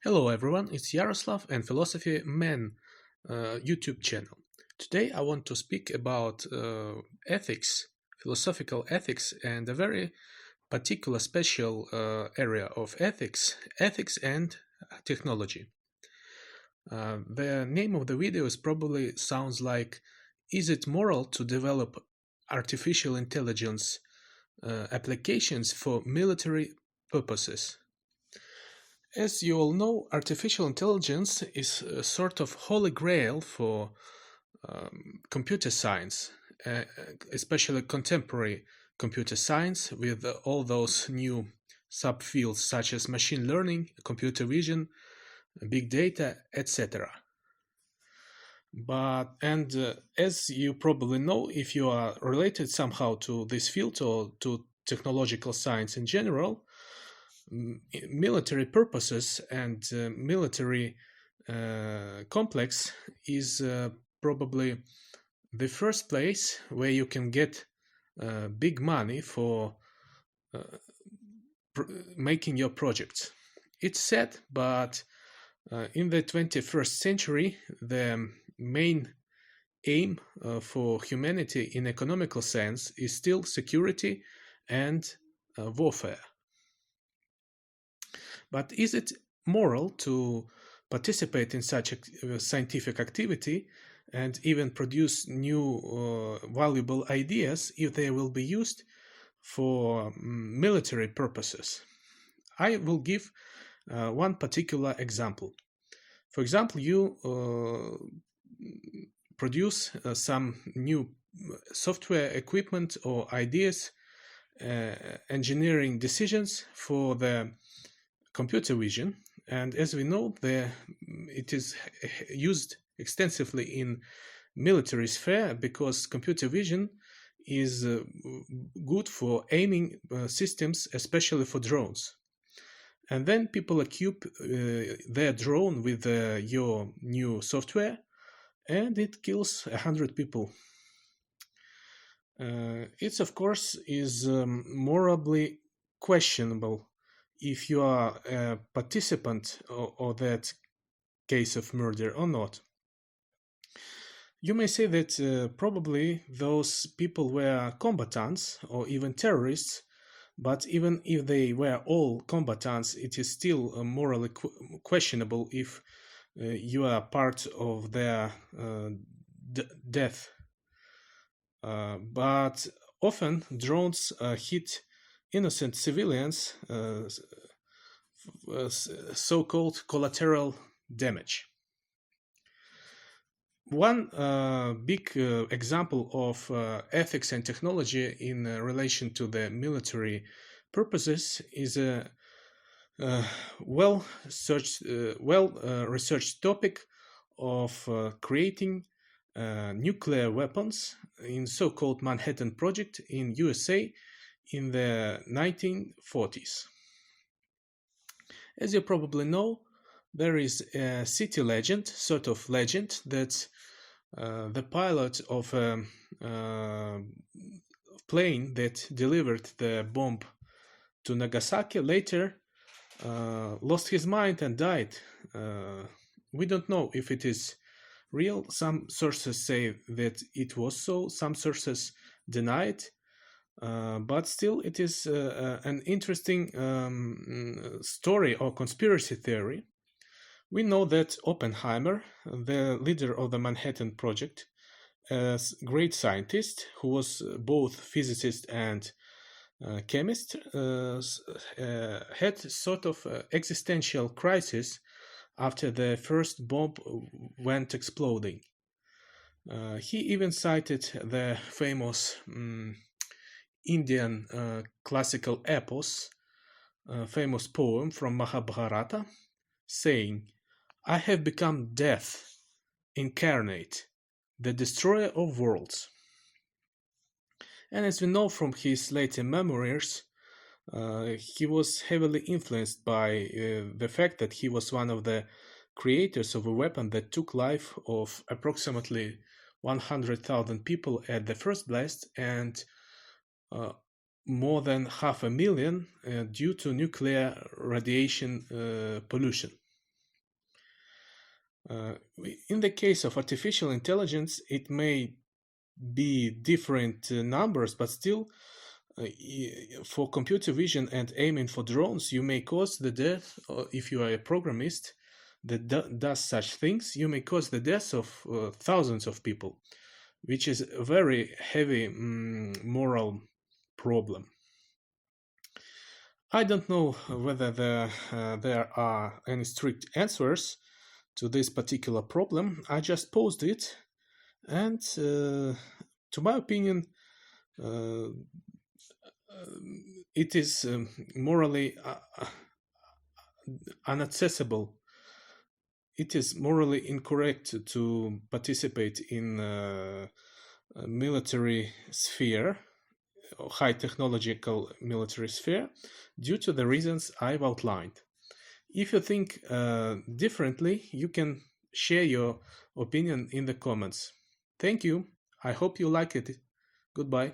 Hello everyone, it's Yaroslav and Philosophy Man YouTube channel. Today I want to speak about ethics, philosophical ethics, and a very particular special area of ethics and technology. The name of the video is probably sounds like, is it moral to develop artificial intelligence applications for military purposes? As you all know, artificial intelligence is a sort of holy grail for computer science, especially contemporary computer science with all those new subfields such as machine learning, computer vision, big data, etc. As you probably know, if you are related somehow to this field or to technological science in general, military purposes and military complex is probably the first place where you can get big money for uh, making your projects. It's sad, but in the 21st century, the main aim for humanity in economical sense is still security and warfare. But is it moral to participate in such a scientific activity and even produce new valuable ideas if they will be used for military purposes? I will give one particular example. For example, you produce some new software equipment or ideas, engineering decisions for the computer vision, and as we know, it is used extensively in military sphere because computer vision is good for aiming systems, especially for drones. And then people equip their drone with your new software, and it kills 100 people. It's of course is morally questionable if you are a participant or that case of murder or not. You may say that probably those people were combatants or even terrorists, but even if they were all combatants, it is still morally questionable if you are part of their death. But often drones hit innocent civilians, so-called collateral damage. One big example of ethics and technology in relation to the military purposes is a well-researched topic of creating nuclear weapons in so-called Manhattan Project in USA in the 1940s. As you probably know, there is a city legend, sort of legend, that the pilot of a plane that delivered the bomb to Nagasaki later lost his mind and died. We don't know if it is real. Some sources say that it was so, some sources deny it. But still, it is an interesting story or conspiracy theory. We know that Oppenheimer, the leader of the Manhattan Project, a great scientist who was both physicist and chemist, had sort of existential crisis after the first bomb went exploding. He even cited the famous Indian classical epos, famous poem from Mahabharata, saying, "I have become death incarnate, the destroyer of worlds." And as we know from his later memoirs, he was heavily influenced by the fact that he was one of the creators of a weapon that took life of approximately 100,000 people at the first blast, and more than 500,000 due to nuclear radiation pollution. Uh, in the case of artificial intelligence, it may be different numbers, but still, for computer vision and aiming for drones, you may cause the death, or if you are a programmist that does such things, you may cause the death of thousands of people, which is a very heavy moral problem. I don't know whether there are any strict answers to this particular problem. I just posed it, and to my opinion, uh, it is morally inaccessible. It is morally incorrect to participate in a military sphere, or high technological military sphere, due to the reasons I've outlined. If you think differently, you can share your opinion in the comments. Thank you. I hope you like it. Goodbye.